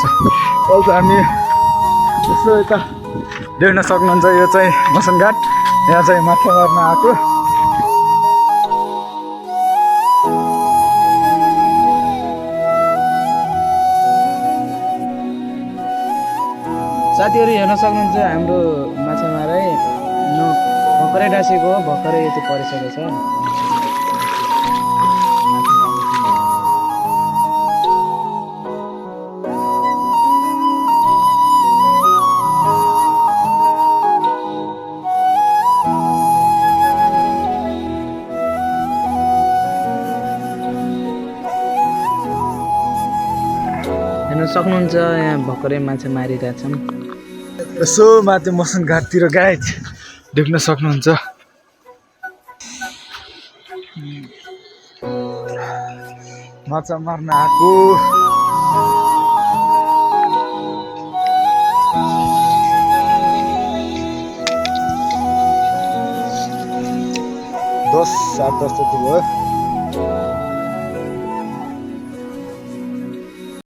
अहिले हामी यसो यता देख्न सक्नुहुन्छ यो चाहिँ मसनघाट यहाँ चाहिँ माछा मार्न आएको साथीहरू हेर्न सक्नुहुन्छ हाम्रो माछा माराइ भर्खरै डासेको हो भर्खरै यति परिसकेको छ हेर्न सक्नुहुन्छ यहाँ भर्खरै माछा मारिरहेछन् यसो माथि मसनघाटतिर गाइज देख्न सक्नुहुन्छ माछा मार्न आएको दस 7-10 जति भयो